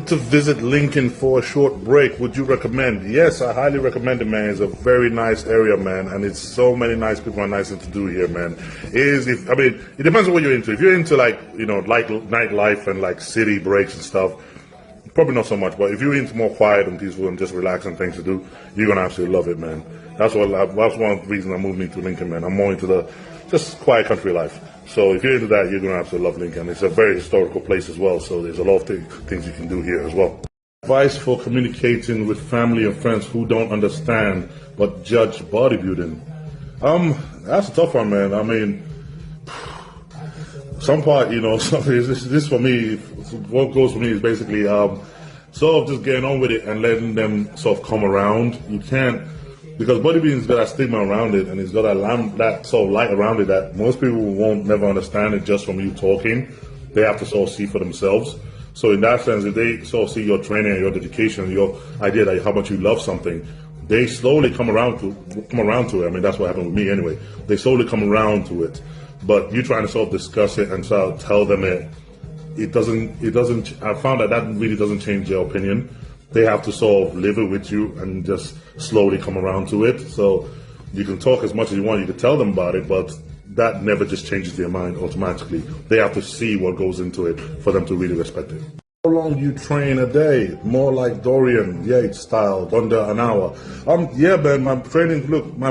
to visit Lincoln for a short break, would you recommend? Yes, I highly recommend it, man. It's a very nice area, man, and it's so many nice people and nice things to do here, man. I mean, it depends on what you're into. If you're into like nightlife and like city breaks and stuff, probably not so much. But if you're into more quiet and peaceful and just relaxing things to do, you're gonna absolutely love it, man. That's one of the reasons I'm moving to Lincoln, man. I'm more into the just quiet country life. So if you're into that, you're going to absolutely love Lincoln. It's a very historical place as well, so there's a lot of things you can do here as well. Advice for communicating with family and friends who don't understand but judge bodybuilding. That's a tough one, man. I mean, some part, this for me, what goes for me is basically sort of just getting on with it and letting them sort of come around. You can't, because bodybuilding's got that stigma around it, and it's got that sort of light around it that most people won't never understand it just from you talking. They have to sort of see for themselves. So in that sense, if they sort of see your training and your dedication and your idea that how much you love something, they slowly come around to it. I mean, that's what happened with me anyway. They slowly come around to it. But you trying to sort of discuss it and sort of tell them it doesn't, I found that really doesn't change their opinion. They have to sort of live it with you and just slowly come around to it. So you can talk as much as you want, you can tell them about it, but that never just changes their mind automatically. They have to see what goes into it for them to really respect it. How long do you train a day? More like Dorian Yates style, under an hour. Yeah, man, my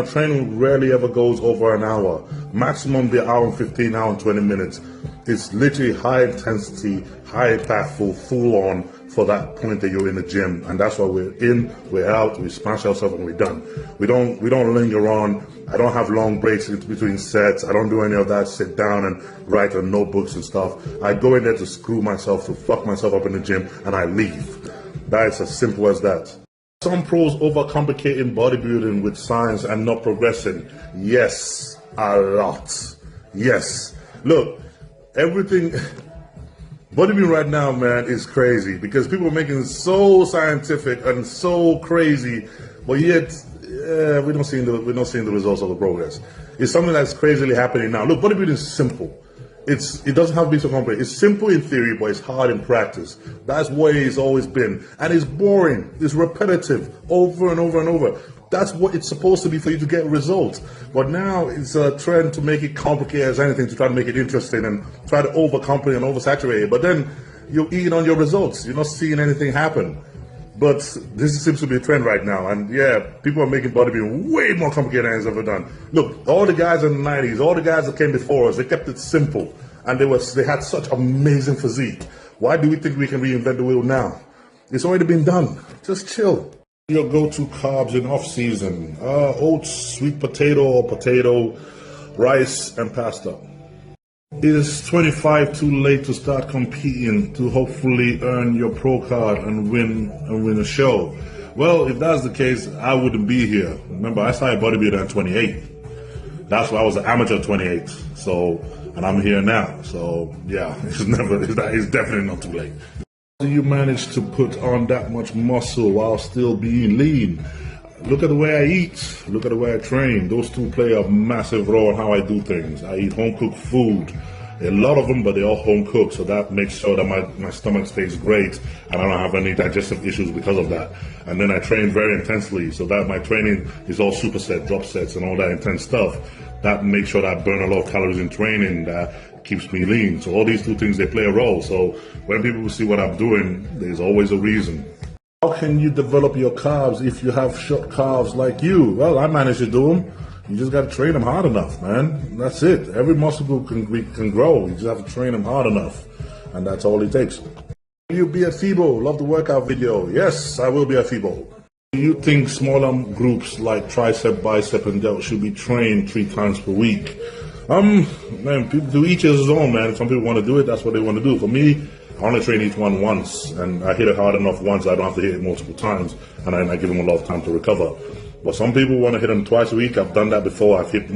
training rarely ever goes over an hour. Maximum be an hour and 15, hour and 20 minutes. It's literally high intensity, high impactful, full on for that point that you're in the gym. And that's why we're in, we're out, we smash ourselves and we're done. We don't linger on. I don't have long breaks between sets. I don't do any of that, sit down and write on notebooks and stuff. I go in there to screw myself, to fuck myself up in the gym, and I leave. That's as simple as that. Some pros overcomplicating bodybuilding with science and not progressing. Yes, a lot. Yes. Look, everything, bodybuilding right now, man, is crazy because people are making it so scientific and so crazy, but yet we're not seeing the results of the progress. It's something that's crazily happening now. Look, bodybuilding is simple. It doesn't have to be so complicated. It's simple in theory, but it's hard in practice. That's what it's always been. And it's boring. It's repetitive over and over and over. That's what it's supposed to be for you to get results. But now it's a trend to make it complicated as anything, to try to make it interesting and try to overcomplicate and oversaturate it. But then you're eating on your results. You're not seeing anything happen. But this seems to be a trend right now. And yeah, people are making bodybuilding way more complicated than it's ever done. Look, all the guys in the 90s, all the guys that came before us, they kept it simple. And they had such amazing physique. Why do we think we can reinvent the wheel now? It's already been done. Just chill. Your go-to carbs in off-season: oats, sweet potato or potato, rice, and pasta. Is 25 too late to start competing to hopefully earn your pro card and win a show? Well, if that's the case, I wouldn't be here. Remember, I started bodybuilding at 28. That's why I was an amateur at 28. So, and I'm here now. So yeah, it's definitely not too late. How do you manage to put on that much muscle while still being lean? Look at the way I eat. Look at the way I train. Those two play a massive role in how I do things. I eat home-cooked food. A lot of them, but they're all home-cooked, so that makes sure that my stomach stays great and I don't have any digestive issues because of that. And then I train very intensely, so that my training is all superset, drop sets, and all that intense stuff. That makes sure that I burn a lot of calories in training. That keeps me lean. So all these two things, they play a role. So when people see what I'm doing, there's always a reason. How can you develop your calves if you have short calves like you? Well, I managed to do them. You just got to train them hard enough, man. That's it. Every muscle group can grow. You just have to train them hard enough. And that's all it takes. Will you be at FIBO? Love the workout video. Yes, I will be at FIBO. Do you think smaller groups like tricep, bicep, and delt should be trained 3 times per week? Man, people do each his own, man. If some people want to do it, that's what they want to do. For me, I only train each one once, and I hit it hard enough once I don't have to hit it multiple times, and I give them a lot of time to recover. But some people want to hit them twice a week. I've done that before. I've hit,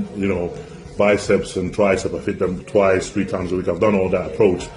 biceps and tricep. I've hit them twice, 3 times a week. I've done all that approach,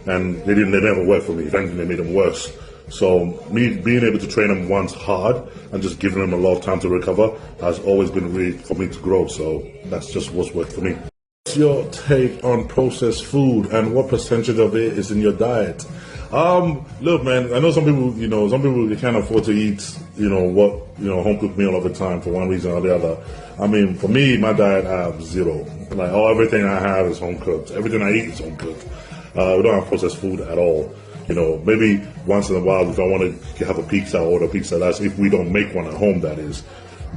and they never worked for me. If anything, they made them worse. So me being able to train them once hard and just giving them a lot of time to recover has always been really for me to grow. So that's just what's worked for me. What's your take on processed food and what percentage of it is in your diet? Look, man, I know some people, some people they can't afford to eat, home cooked meal all the time for one reason or the other. I mean, for me, my diet, I have zero. Like, everything I have is home cooked. Everything I eat is home cooked. We don't have processed food at all. Maybe once in a while, if I want to have a pizza, I order pizza. That's if we don't make one at home, that is.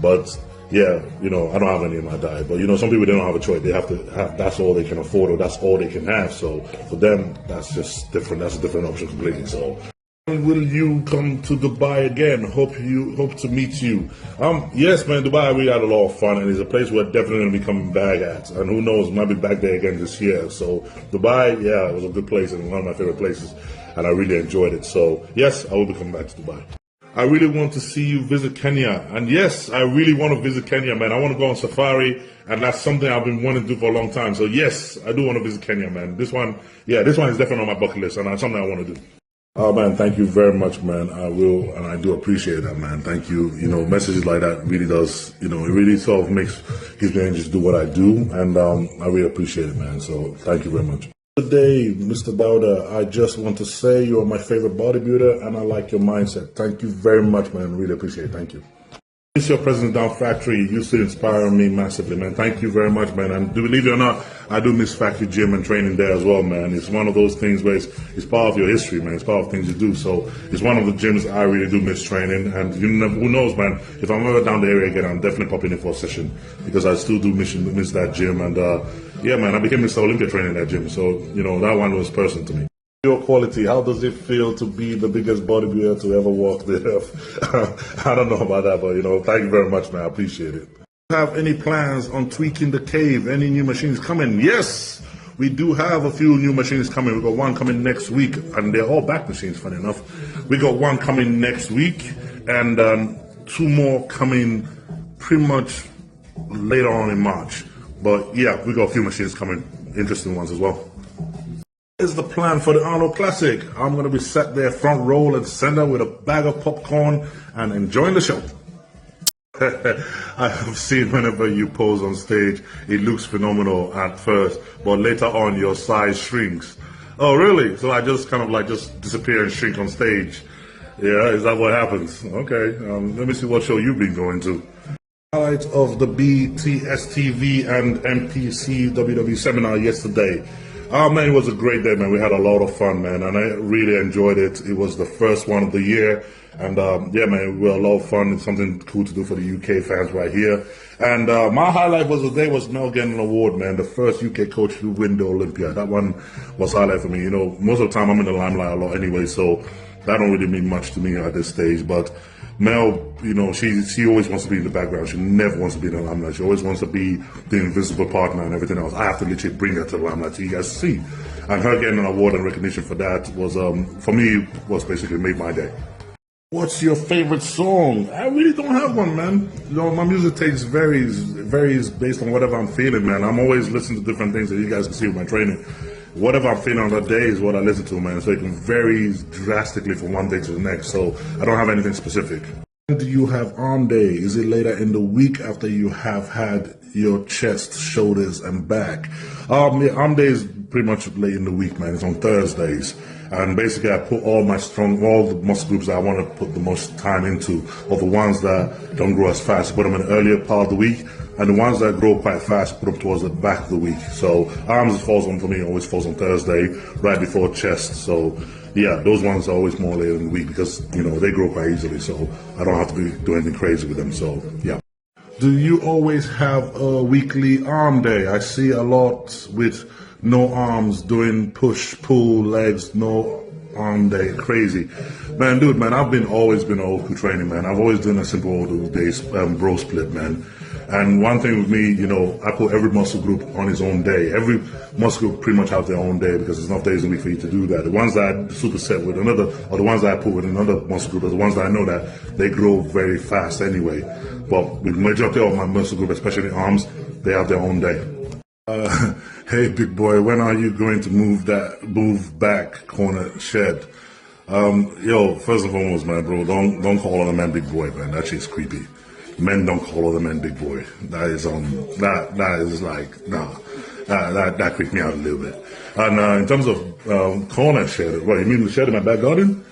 But yeah, I don't have any in my diet. But some people, they don't have a choice. They have to have, that's all they can afford, or that's all they can have. So for them, that's just different. That's a different option completely. So will you come to Dubai again? Hope to meet you. Yes, man, Dubai, we had a lot of fun, and it's a place we're definitely going to be coming back at. And who knows, might be back there again this year. So Dubai, yeah, it was a good place and one of my favorite places, and I really enjoyed it. So yes, I will be coming back to Dubai. I really want to see you visit Kenya. And yes, I really want to visit Kenya, man. I want to go on safari, and that's something I've been wanting to do for a long time. So yes, I do want to visit Kenya, man. This one is definitely on my bucket list, and it's something I want to do. Oh man, thank you very much, man. I will, and I do appreciate that, man. Thank you. Messages like that really does, it really sort of gives me energy to do what I do, and I really appreciate it, man. So thank you very much. Good day, Mr. Dauda. I just want to say you are my favorite bodybuilder, and I like your mindset. Thank you very much, man. Really appreciate it. Thank you. It's your President Down Factory. You used to inspire me massively, man. Thank you very much, man. And believe it or not, I do miss factory gym and training there as well, man. It's one of those things where it's part of your history, man. It's part of things you do. So it's one of the gyms I really do miss training. And who knows, man, if I'm ever down the area again, I'm definitely popping in for a session, because I still do miss that gym. And yeah, man, I became Mr. Olympia training that gym. So, that one was personal to me. Your quality, how does it feel to be the biggest bodybuilder to ever walk the earth? I don't know about that, but thank you very much, man. I appreciate it. Have any plans on tweaking the cave? Any new machines coming? Yes, we do have a few new machines coming. We got one coming next week, and they're all back machines, funny enough. We got one coming next week, and two more coming pretty much later on in March. But yeah, we got a few machines coming, interesting ones as well. Is the plan for the Arnold Classic? I'm going to be sat there front row and center with a bag of popcorn and enjoying the show. I have seen whenever you pose on stage, it looks phenomenal at first, but later on your size shrinks. Oh, really? So I just kind of just disappear and shrink on stage. Yeah, is that what happens? Okay, let me see what show you've been going to. Highlights of the BTSTV and MPC WWE seminar yesterday. Oh man, it was a great day, man. We had a lot of fun, man, and I really enjoyed it. It was the first one of the year, and yeah, man, we had a lot of fun. It's something cool to do for the UK fans right here. And my highlight was the day was Mel getting an award, man. The first UK coach to win the Olympia. That one was highlight for me. Most of the time I'm in the limelight a lot anyway, so that don't really mean much to me at this stage. But Mel, she always wants to be in the background. She never wants to be in the limelight. She always wants to be the invisible partner and everything else. I have to literally bring her to the limelight so you guys see. And her getting an award and recognition for that was, for me, was basically made my day. What's your favorite song? I really don't have one, man. My music taste varies based on whatever I'm feeling, man. I'm always listening to different things that you guys can see with my training. Whatever I'm feeling on that day is what I listen to, man. So it can vary drastically from one day to the next. So I don't have anything specific. When do you have arm day? Is it later in the week after you have had your chest, shoulders, and back? Yeah, arm day is pretty much late in the week, man. It's on Thursdays. And basically I put all the muscle groups that I want to put the most time into, or the ones that don't grow as fast, put them in the earlier part of the week. And the ones that grow quite fast, put them towards the back of the week. So arms always falls on Thursday, right before chest. So yeah, those ones are always more later in the week because, they grow quite easily. So I don't have to be doing anything crazy with them. So yeah. Do you always have a weekly arm day? I see a lot with no arms doing push, pull, legs, no arm day. Crazy. Man, dude, man, I've always been old school training, man. I've always done a simple old days bro split, man. And one thing with me, I put every muscle group on its own day. Every muscle group pretty much have their own day because there's enough days in the week for you to do that. The ones that I superset with another, or the ones that I put with another muscle group, are the ones that I know that they grow very fast anyway. But with the majority of my muscle group, especially arms, they have their own day. Hey, big boy, when are you going to move back corner shed? Yo, first and foremost, man, bro, don't call other men big boy, man. That shit's creepy. Men don't call other men big boy. That is that is like, nah. That creeped me out a little bit. And in terms of corn and shed. What, you mean the shed in my back garden?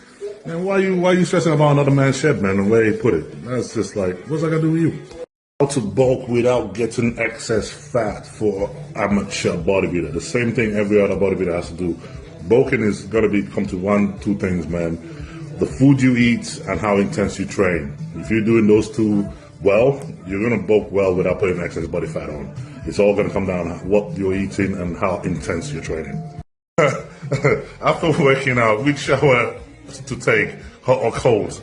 Man, why you stressing about another man's shed, man, the way he put it? That's just like, what's that got to do with you? How to bulk without getting excess fat for amateur bodybuilder. The same thing every other bodybuilder has to do. Bulking is going to come to two things, man. The food you eat and how intense you train. If you're doing those two well, you're going to bulk well without putting excess body fat on. It's all going to come down to what you're eating and how intense you're training. After working out, which shower to take, hot or cold?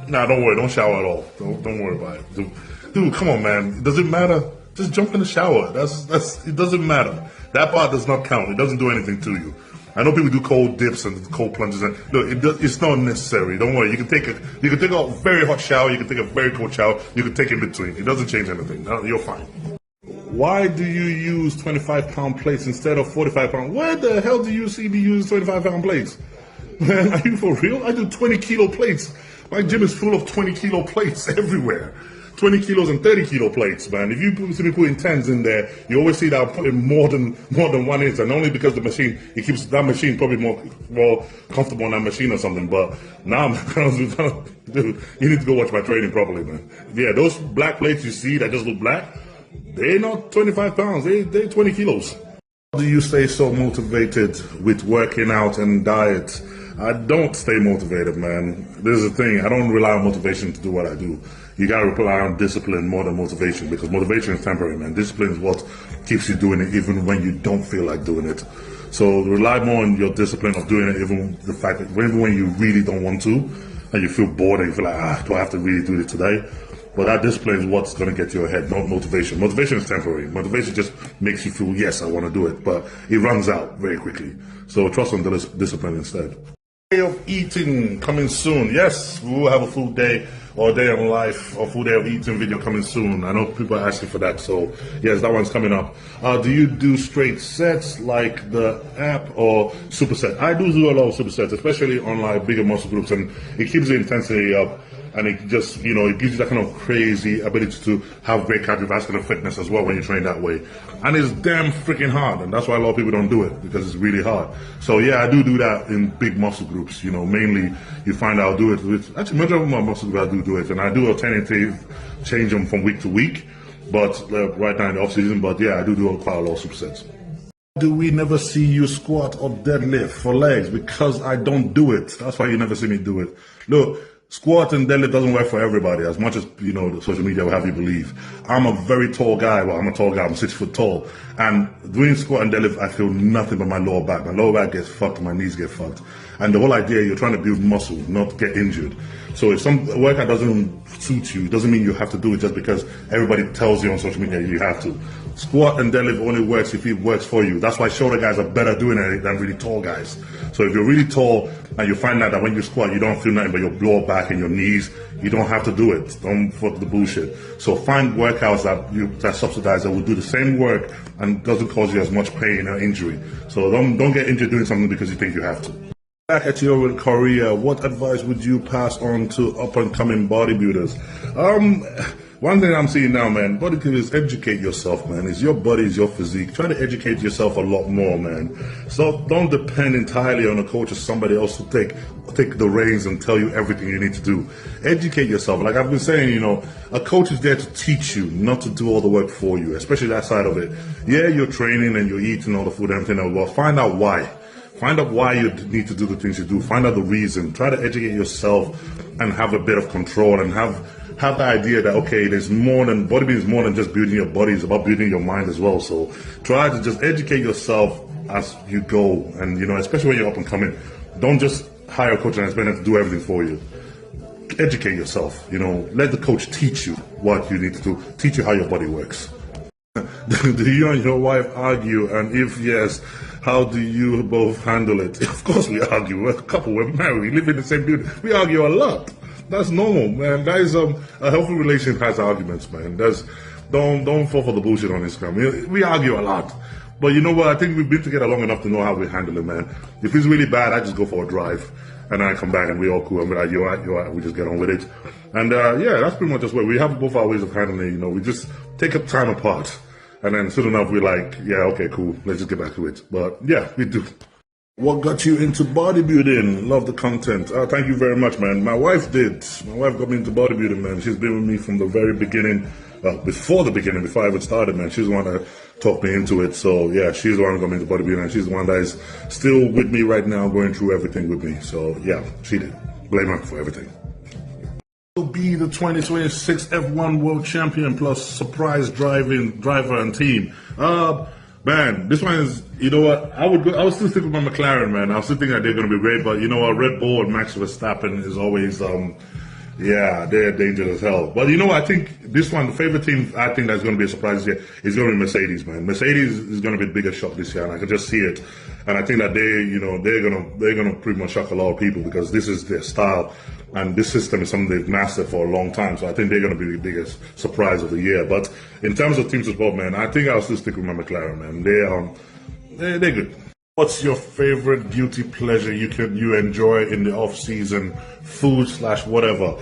Nah, don't worry, don't shower at all. Don't worry about it. Dude, come on, man. Does it matter? Just jump in the shower. It doesn't matter. That part does not count. It doesn't do anything to you. I know people do cold dips and cold plunges, and look, it's not necessary. Don't worry. You can take a very hot shower. You can take a very cold shower. You can take in between. It doesn't change anything. No, you're fine. Why do you use 25-pound plates instead of 45-pound? Where the hell do you see me using 25-pound plates? Man, are you for real? I do 20-kilo plates. My gym is full of 20-kilo plates everywhere. 20 kilos and 30 kilo plates, man. If you see me putting 10s in there, you always see that I'm putting more than 1 inch, and only because the machine, it keeps that machine probably more comfortable on that machine or something. But now, dude, you need to go watch my training properly, man. Yeah, those black plates you see that just look black, they're not 25 pounds, they're 20 kilos. How do you stay so motivated with working out and diet? I don't stay motivated, man. This is the thing, I don't rely on motivation to do what I do. You gotta rely on discipline more than motivation, because motivation is temporary, man. Discipline is what keeps you doing it even when you don't feel like doing it. So rely more on your discipline of doing it, even when you really don't want to, and you feel bored and you feel like, do I have to really do it today? But that discipline is what's gonna get you ahead, not motivation. Motivation is temporary. Motivation just makes you feel, yes, I wanna do it, but it runs out very quickly. So trust on the discipline instead. Day of eating coming soon. Yes, we will have a full day or day of life or full day of eating video coming soon. I know people are asking for that, so yes, that one's coming up. Do you do straight sets like the app or superset? I do a lot of supersets, especially on like bigger muscle groups, and it keeps the intensity up. And it just, it gives you that kind of crazy ability to have great cardiovascular fitness as well when you train that way. And it's damn freaking hard, and that's why a lot of people don't do it, because it's really hard. So yeah, I do that in big muscle groups. Mainly you find I'll do it with, actually majority of my muscle groups I do it, and I do alternative change them from week to week, but right now in the off season. But yeah, I do quite a lot of supersets. Do we never see you squat or deadlift for legs? Because I don't do it. That's why you never see me do it. Look, squat and deadlift doesn't work for everybody, as much as, the social media will have you believe. I'm a very tall guy. Well, I'm a tall guy. I'm 6 foot tall. And doing squat and deadlift, I feel nothing but my lower back. My lower back gets fucked, my knees get fucked. And the whole idea, you're trying to build muscle, not get injured. So if some workout doesn't suit you, it doesn't mean you have to do it just because everybody tells you on social media you have to. Squat and deadlift only works if it works for you. That's why shorter guys are better doing it than really tall guys. So if you're really tall and you find out that when you squat, you don't feel nothing but your lower back and your knees, you don't have to do it. Don't fuck the bullshit. So find workouts that subsidize, that will do the same work and doesn't cause you as much pain or injury. So don't get injured doing something because you think you have to. Back at your career, what advice would you pass on to up-and-coming bodybuilders? One thing I'm seeing now, man, bodybuilders, is educate yourself, man. It's your body, it's your physique. Try to educate yourself a lot more, man. So don't depend entirely on a coach or somebody else to take the reins and tell you everything you need to do. Educate yourself. Like I've been saying, a coach is there to teach you, not to do all the work for you, especially that side of it. Yeah, you're training and you're eating all the food and everything else, but find out why. Find out why you need to do the things you do. Find out the reason. Try to educate yourself and have a bit of control and have the idea that, okay, bodybuilding is more than just building your body. It's about building your mind as well. So try to just educate yourself as you go. And, especially when you're up and coming, don't just hire a coach and expect them to do everything for you. Educate yourself, let the coach teach you what you need to do, teach you how your body works. Do you and your wife argue? And if yes, how do you both handle it? Of course we argue. We're a couple, we're married, we live in the same building. We argue a lot. That's normal, man. That is a healthy relationship has arguments, man. Don't fall for the bullshit on Instagram. We argue a lot. But you know what? I think we've been together long enough to know how we handle it, man. If it's really bad, I just go for a drive. And then I come back and we all cool. And we're like, you're right. We just get on with it. And yeah, that's pretty much just what we have both our ways of handling it. We just take up time apart. And then soon enough, we're like, yeah, okay, cool. Let's just get back to it. But yeah, we do. What got you into bodybuilding? Love the content. Thank you very much, man. My wife did. My wife got me into bodybuilding, man. She's been with me from the very beginning. Well, before the beginning, before I even started, man. She's the one that talked me into it. So yeah, she's the one who got me into bodybuilding. And she's the one that is still with me right now, going through everything with me. So yeah, she did. Blame her for everything. Will be the 2026 F1 World Champion plus surprise driver and team. Man, this one is, you know what, I would still stick with my McLaren, man. I was still thinking that they're going to be great, but you know what, Red Bull and Max Verstappen is always, yeah, they're dangerous as hell. But you know what, I think this one, the favorite team I think that's going to be a surprise this year is going to be Mercedes, man. Mercedes is going to be the biggest shock this year, and I can just see it. And I think that they're gonna pretty much shock a lot of people because this is their style, and this system is something they've mastered for a long time. So I think they're gonna be the biggest surprise of the year. But in terms of team support, man, I think I'll still stick with my McLaren, man. They're good. What's your favorite guilty pleasure you enjoy in the off season? Food / whatever.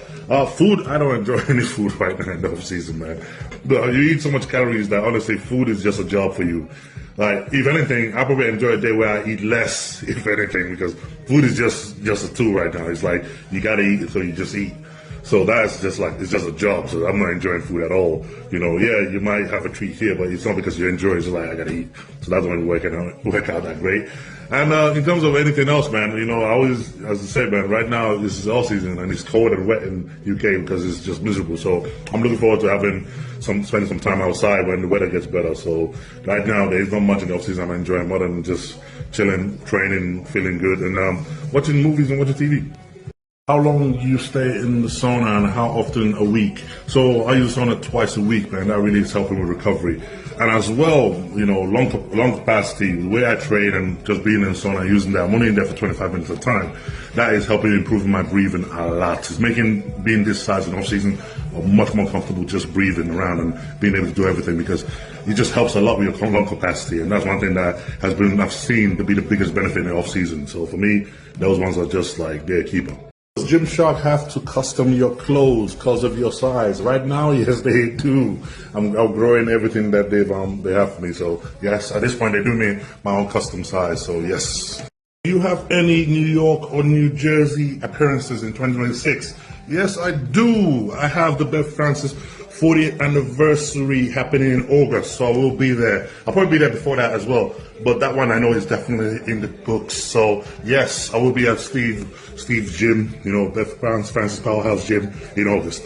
Food, I don't enjoy any food right now in the off season, man. But you eat so much calories that honestly, food is just a job for you. Like, if anything, I probably enjoy a day where I eat less, if anything, because food is just a tool right now. It's like, you gotta eat, so you just eat. So that's just like, it's just a job, so I'm not enjoying food at all. You know, yeah, you might have a treat here, but it's not because you enjoy it, it's just like, I gotta eat. So that's when work out that great. And in terms of anything else, man, you know, I always, as I said, man, right now, this is all season, and it's cold and wet in UK because it's just miserable. So I'm looking forward to spending some time outside when the weather gets better. So right now, there's not much in the off season I'm enjoying more than just chilling, training, feeling good, and watching movies and watching TV. How long do you stay in the sauna and how often a week? So I use sauna twice a week, man. That really is helping with recovery. And as well, you know, long capacity, the way I train and just being in the sauna, using that, I'm only in there for 25 minutes at a time. That is helping improve my breathing a lot. It's making being this size in off season much more comfortable just breathing around and being able to do everything because it just helps a lot with your lung capacity. And that's one thing that I've seen to be the biggest benefit in the off season. So for me, those ones are just like, they're a keeper. Does Gymshark have to custom your clothes because of your size? Right now, yes, they do. I'm outgrowing everything that they have for me. So yes, at this point, they do me my own custom size. So yes. Do you have any New York or New Jersey appearances in 2026? Yes, I do. I have the Beth Francis 40th anniversary happening in August, so I will be there. I'll probably be there before that as well, but that one I know is definitely in the books. So yes, I will be at Steve's gym, you know, Beth Francis Powerhouse Gym in August.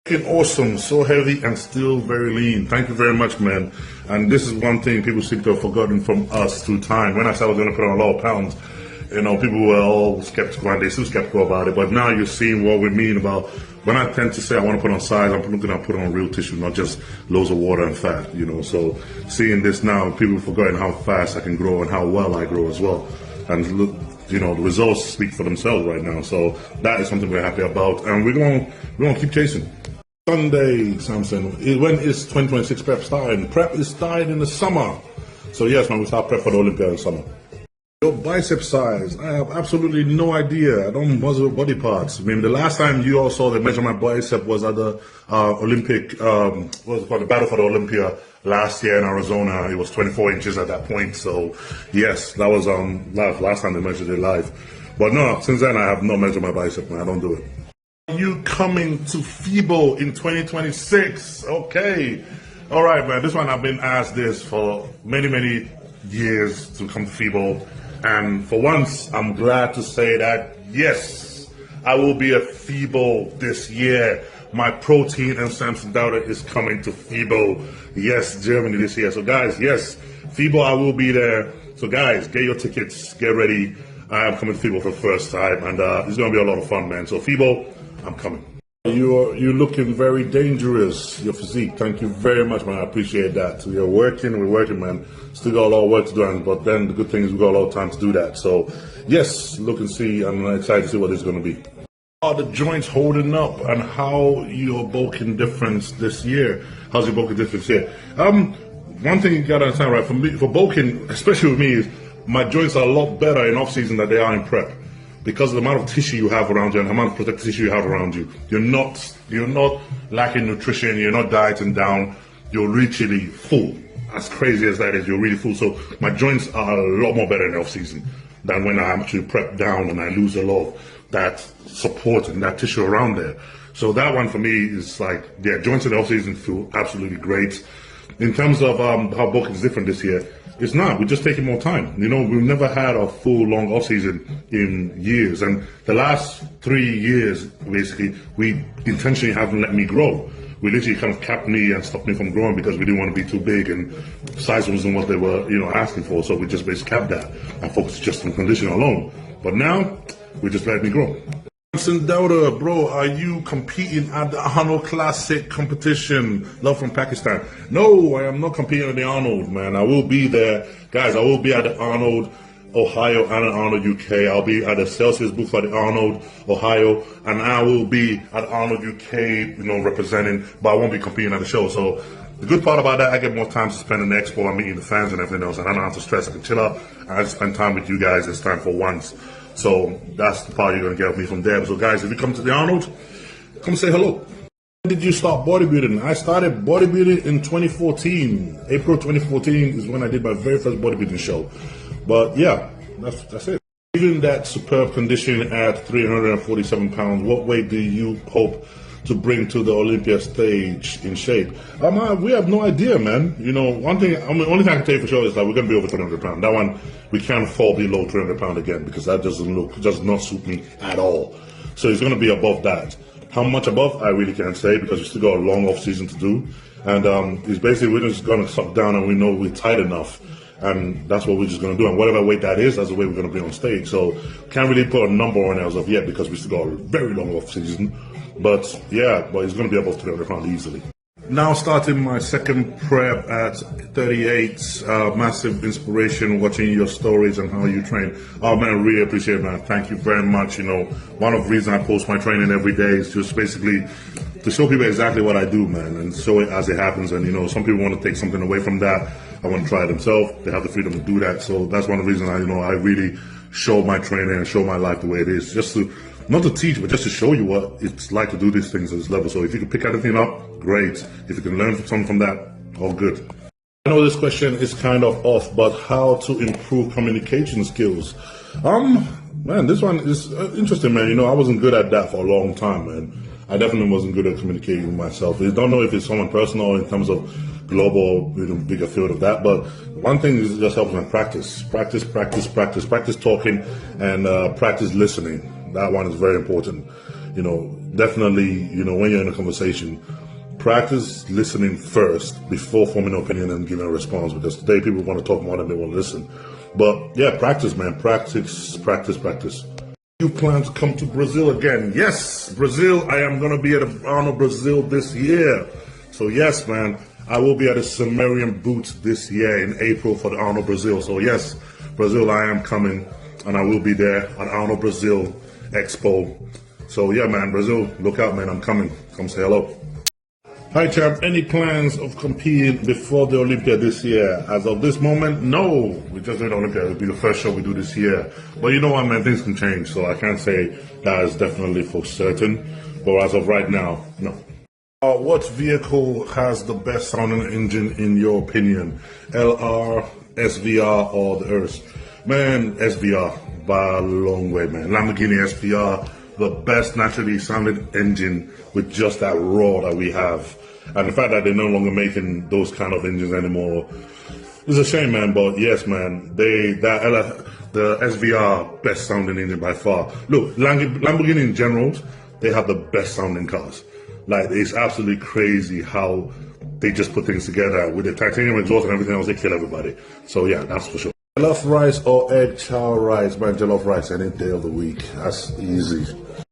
Looking awesome, so heavy and still very lean. Thank you very much, man. And this is one thing people seem to have forgotten from us through time. When I said I was going to put on a lot of pounds, you know, people were all skeptical, and they're still skeptical about it. But now you're seeing what we mean about when I tend to say I want to put on size, I'm looking at put on real tissue, not just loads of water and fat, you know. So seeing this now, people have forgotten how fast I can grow and how well I grow as well. And look, you know, the results speak for themselves right now. So that is something we're happy about, and we're going to keep chasing. Sunday, Samson. When is 2026 prep starting? Prep is starting in the summer. So yes, man, we start prep for the Olympia in the summer. Your bicep size, I have absolutely no idea. I don't measure body parts. I mean, the last time you all saw the measure my bicep was at the Olympic, what's it called, the Battle for the Olympia last year in Arizona. It was 24 inches at that point. So yes, that was last time they measured it live. But no, since then I have not measured my bicep, man. I don't do it. Are you coming to FIBO in 2026? Okay. All right, man. This one I've been asked this for many years to come to FIBO. And for once, I'm glad to say that, yes, I will be at FIBO this year. My protein and Samson Dauda is coming to FIBO. Yes, Germany this year. So guys, yes, FIBO, I will be there. So guys, get your tickets, get ready. I am coming to FIBO for the first time, and it's going to be a lot of fun, man. So FIBO, I'm coming. You're looking very dangerous, your physique. Thank you very much, man. I appreciate that. We're working, man. Still got a lot of work to do, but then the good thing is we got a lot of time to do that. So, yes, look and see. I'm excited to see what it's going to be. How are the joints holding up, and how your bulking difference this year? How's your bulking difference here? One thing you got to understand, right? For bulking, especially with me, is my joints are a lot better in off season than they are in prep. Because of the amount of tissue you have around you and the amount of protective tissue you have around you, you're not lacking nutrition, you're not dieting down, you're literally full. as crazy as that is, you're really full. So my joints are a lot more better in the off season than when I actually prep down and I lose a lot of that support and that tissue around there. So that one for me is like, yeah, joints in the off season feel absolutely great. In terms of how bulking is different this year, it's not. We're just taking more time. You know, we've never had a full long off season in years, and the last 3 years, basically, we intentionally haven't let me grow. We literally kind of capped me and stopped me from growing because we didn't want to be too big, and size wasn't what they were, you know, asking for. So we just basically capped that and focused just on conditioning alone. But now we just let me grow. Samson, Dauda, bro, are you competing at the Arnold Classic competition? Love from Pakistan. No, I am not competing at the Arnold, man. I will be there. Guys, I will be at the Arnold, Ohio, and the Arnold, UK. I'll be at the Celsius booth for the Arnold, Ohio, and I will be at Arnold, UK, you know, representing, but I won't be competing at the show. So the good part about that, I get more time to spend in the expo and meeting the fans and everything else, and I don't have to stress. I can chill out, and I just spend time with you guys this time for once. So that's the part you're going to get with me from there. So guys, if you come to the Arnold, come say hello. When did you start bodybuilding? I started bodybuilding in 2014. April 2014 is when I did my very first bodybuilding show. But yeah, that's it. Given that superb condition at 347 pounds, what weight do you hope to bring to the Olympia stage in shape? We have no idea, man. You know, one thing, only thing I can tell you for sure is that we're going to be over 300 pounds. That one, we can't fall below 300 pounds again because that does not suit me at all. So it's going to be above that. How much above, I really can't say because we still got a long off season to do. And it's basically, we're just going to suck down and we know we're tight enough. And that's what we're just going to do. And whatever weight that is, that's the way we're going to be on stage. So can't really put a number on it as of yet because we still got a very long off season. But yeah, it's going to be above 300 pounds easily. Now starting my second prep at 38, massive inspiration watching your stories and how you train. Oh man, I really appreciate it, man. Thank you very much. You know, one of the reasons I post my training every day is just basically to show people exactly what I do, man, and show it as it happens. And you know, some people want to take something away from that. I want to try it themselves. They have the freedom to do that. So that's one of the reasons I really show my training and show my life the way it is, just to not to teach, but just to show you what it's like to do these things at this level. So if you can pick anything up, great. If you can learn something from that, all good. I know this question is kind of off, but how to improve communication skills? Man, this one is interesting, man. You know, I wasn't good at that for a long time, man. I definitely wasn't good at communicating with myself. I don't know if it's someone personal in terms of global, you know, bigger field of that, but one thing is just helps me practice talking and practice listening. That one is very important. You know, definitely, you know, when you're in a conversation, practice listening first before forming an opinion and giving a response, because today people want to talk more than they want to listen. But yeah, practice, man. Practice. You plan to come to Brazil again? Yes, Brazil. I am going to be at Arnold, Brazil this year. So yes, man, I will be at the Sumerian Boots this year in April for the Arnold, Brazil. So yes, Brazil, I am coming, and I will be there at Arnold, Brazil Expo. So yeah, man, Brazil, look out, man. I'm coming. Come say hello. Hi, champ. Any plans of competing before the Olympia this year? As of this moment, no. We just did Olympia. It'll be the first show we do this year. But you know what, man? Things can change, so I can't say that is definitely for certain. But as of right now, no. What vehicle has the best sounding engine in your opinion? LR, SVR, or the Urus? Man, SVR by a long way, man. Lamborghini SVR, the best naturally sounding engine with just that roar that we have. And the fact that they're no longer making those kind of engines anymore is a shame, man. But yes, man, the SVR best sounding engine by far. Look, Lamborghini in general, they have the best sounding cars. Like, it's absolutely crazy how they just put things together with the titanium exhaust and everything else. They kill everybody. So yeah, that's for sure. Jollof rice or egg chow rice? Man, jollof rice any day of the week. That's easy.